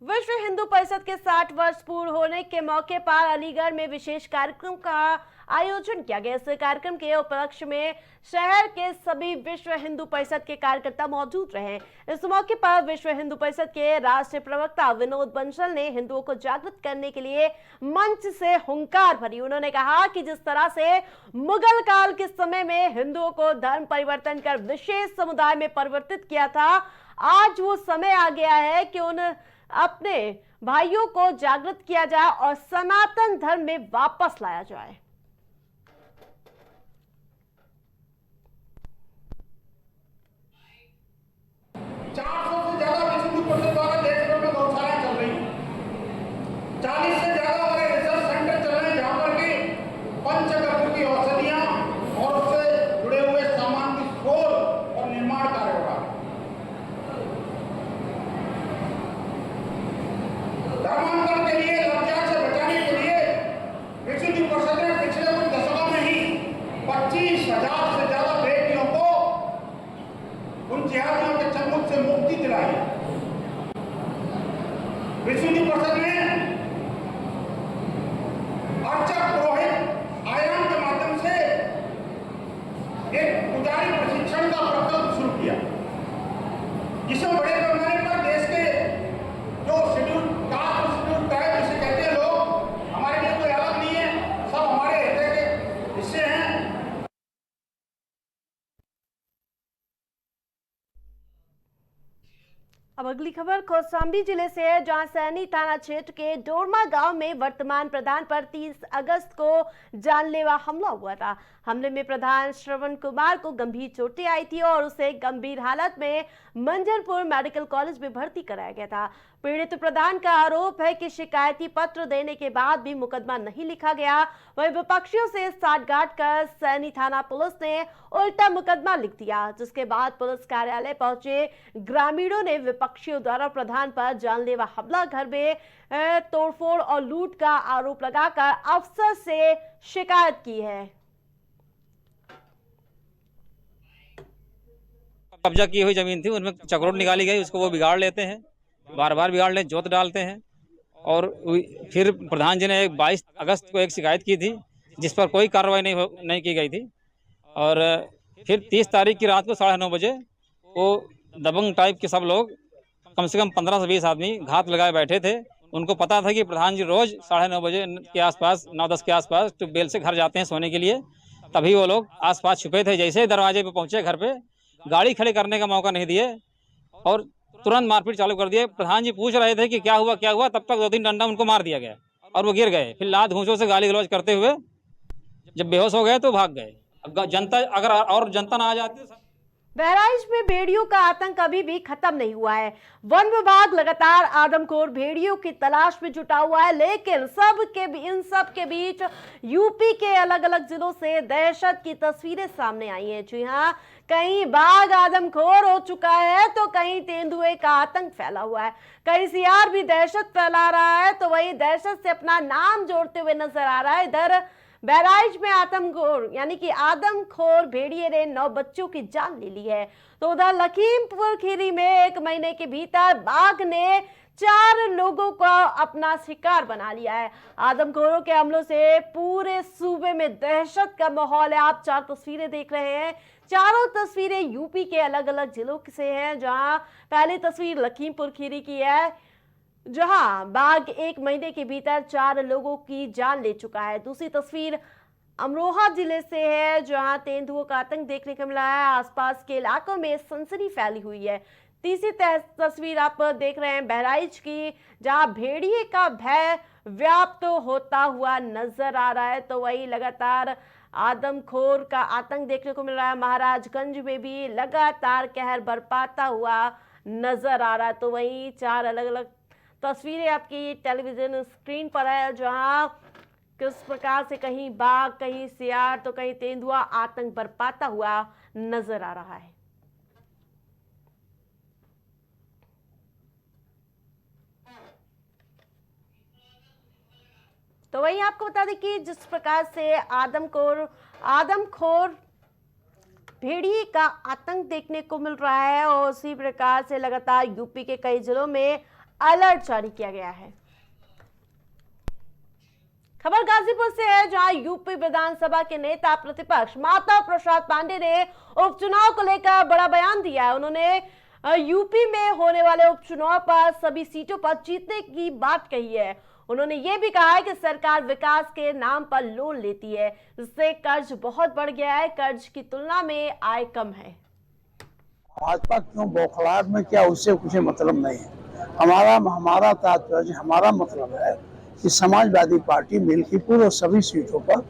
विश्व हिंदू परिषद के 60 वर्ष पूर्ण होने के मौके पर अलीगढ़ में विशेष कार्यक्रम का आयोजन किया गया। इस कार्यक्रम के उपलक्ष्य में शहर के सभी विश्व हिंदू परिषद के कार्यकर्ता मौजूद रहे। इस मौके पर विश्व हिंदू परिषद के राष्ट्रीय प्रवक्ता विनोद बंसल ने हिंदुओं को जागृत करने के लिए मंच से हुंकार भरी। उन्होंने कहा कि जिस तरह से मुगल काल के समय में हिंदुओं को धर्म परिवर्तन कर विशेष समुदाय में परिवर्तित किया था, आज वो समय आ गया है कि उन अपने भाइयों को जागृत किया जाए और सनातन धर्म में वापस लाया जाए। से ज्यादा विश्व हिंदू परिषद द्वारा देश भर में गौशालाएं चल रही हैं। 40 से ज्यादा हमारे रिसर्च सेंटर चल रहे हैं जहां पर कि पंचगव्य की औषधियां और उससे जुड़े हुए सामान की खोज और निर्माण कार्य हो रहा है। धर्मांतरण के लिए, लज्जा से बचाने के लिए विश्व हिंदू परिषद ने पिछले कुछ दशकों में ही 25,000 से ज्यादा बेटियों को उन जिहादियों के चंगुल से मुक्ति दिलाई। विश्व हिंदू परिषद ने अर्चक पुरोहित आयाम के माध्यम से एक पुजारी प्रशिक्षण का प्रकल्प शुरू किया, जिसमें बड़े पैमाने पर देश के जो शेड्यूल कास्ट और शेड्यूल ट्राइब जिसे कहते हैं लोग, हमारे लिए कोई अलग नहीं है, सब हमारे हृदय के हिस्से हैं। अब अगली खबर कौशाम्बी जिले से है, जहां सैनी थाना क्षेत्र के डोरमा गांव में वर्तमान प्रधान पर 30 अगस्त को जानलेवा हमला हुआ था। हमले में प्रधान श्रवण कुमार को गंभीर चोटें आई थी और उसे गंभीर हालत में मंझनपुर मेडिकल कॉलेज में भर्ती कराया गया था। पीड़ित प्रधान का आरोप है कि शिकायती पत्र देने के बाद भी मुकदमा नहीं लिखा गया। वहीं विपक्षियों से साठगांठ कर सैनी थाना पुलिस ने उल्टा मुकदमा लिख दिया, जिसके बाद पुलिस कार्यालय पहुंचे ग्रामीणों ने विपक्षियों द्वारा प्रधान पर जानलेवा हमला, घर में तोड़फोड़ और लूट का आरोप लगाकर अफसर से शिकायत की है। कब्जा की हुई जमीन थी, उनमें चक्रोट निकाली गई, उसको वो बिगाड़ लेते हैं, बार बार बिगाड़ ले, जोत डालते हैं। और फिर प्रधान जी ने 22 अगस्त को एक शिकायत की थी, जिस पर कोई कार्रवाई नहीं की गई थी। और फिर 30 तारीख की रात को 9:30 बजे वो दबंग टाइप के सब लोग, कम से कम 15 से 20 आदमी घात लगाए बैठे थे। उनको पता था कि प्रधान जी रोज 9:30 बजे के आसपास, 9-10 के आसपास ट्यूबवेल से घर जाते हैं सोने के लिए। तभी वो लोग आसपास छुपे थे। जैसे ही दरवाजे पे पहुंचे, घर पे गाड़ी खड़ी करने का मौका नहीं दिए और तुरंत मारपीट चालू कर दिए। प्रधान जी पूछ रहे थे कि क्या हुआ क्या हुआ, तब तक 2-3 डंडा उनको मार दिया गया और वो गिर गए। फिर लात घूंसों से गाली गलौज करते हुए जब बेहोश हो गए तो भाग गए। जनता अगर और जनता ना आ जाती तो बहराइच में भेड़ियों का आतंक अभी भी खत्म नहीं हुआ है। वन विभाग लगातार आदमखोर भेड़ियों की तलाश में जुटा हुआ है, लेकिन इन सब के बीच यूपी के अलग अलग जिलों से दहशत की तस्वीरें सामने आई हैं। जी हां, कहीं बाघ आदमखोर हो चुका है तो कहीं तेंदुए का आतंक फैला हुआ है, कहीं सियार भी दहशत फैला रहा है तो वही दहशत से अपना नाम जोड़ते हुए नजर आ रहा है। इधर बहराइच में आदमखोर भेड़िए ने 9 बच्चों की जान ले ली है, तो उधर लखीमपुर खीरी में 1 महीने के भीतर बाघ ने 4 लोगों को अपना शिकार बना लिया है। आदमखोरों के हमलों से पूरे सूबे में दहशत का माहौल है। आप 4 तस्वीरें देख रहे हैं, चारों तस्वीरें यूपी के अलग अलग जिलों से हैं। जहां पहली तस्वीर लखीमपुर खीरी की है, जहां बाघ 1 महीने के भीतर 4 लोगों की जान ले चुका है। दूसरी तस्वीर अमरोहा जिले से है, जहां तेंदुओं का आतंक देखने को मिला है। आसपास के इलाकों में सनसनी फैली हुई है। तीसरी तस्वीर आप देख रहे हैं बहराइच की, जहां भेड़िए का भय व्याप्त होता हुआ नजर आ रहा है, तो वही लगातार आदमखोर का आतंक देखने को मिल रहा है। महाराजगंज में भी लगातार कहर बरपाता हुआ नजर आ रहा है। तो वही 4 अलग अलग तस्वीरें आपकी टेलीविजन स्क्रीन पर है, जहां किस प्रकार से कहीं बाघ, कहीं सियार तो कहीं तेंदुआ आतंक बरपाता हुआ नजर आ रहा है। तो वही आपको बता दें कि जिस प्रकार से आदमखोर भेड़िए का आतंक देखने को मिल रहा है और उसी प्रकार से लगातार यूपी के कई जिलों में अलर्ट जारी किया गया है। खबर गाजीपुर से है, जहां यूपी विधानसभा के नेता प्रतिपक्ष माता प्रसाद पांडे ने उपचुनाव को लेकर बड़ा बयान दिया है। उन्होंने यूपी में होने वाले उपचुनाव पर सभी सीटों पर जीतने की बात कही है। उन्होंने ये भी कहा है कि सरकार विकास के नाम पर लोन लेती है, जिससे कर्ज बहुत बढ़ गया है, कर्ज की तुलना में आय कम है। भाजपा क्यों बौखलाहट में, क्या उससे कुछ मतलब नहीं है। हमारा तात्पर्य, हमारा मतलब है कि समाजवादी पार्टी मिल्कीपुर और सभी सीटों पर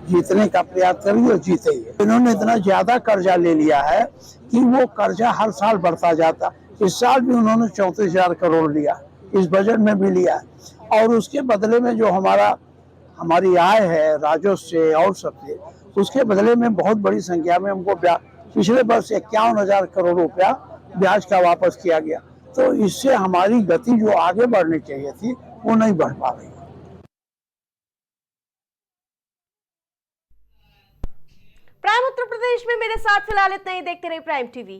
जीतने का प्रयास करेगी और जीतेगी। इन्होंने इतना ज्यादा कर्जा ले लिया है कि वो कर्जा हर साल बढ़ता जाता। इस साल भी उन्होंने 34,000 करोड़ लिया, इस बजट में भी लिया, और उसके बदले में जो हमारी आय है राजस्व से और सबसे, उसके बदले में बहुत बड़ी संख्या में हमको पिछले वर्ष 51,000 करोड़ रुपया ब्याज का वापस किया गया। तो इससे हमारी गति जो आगे बढ़नी चाहिए थी वो नहीं बढ़ पा रही। प्राइम उत्तर प्रदेश में मेरे साथ फिलहाल इतना ही। देखते रहिए प्राइम टीवी।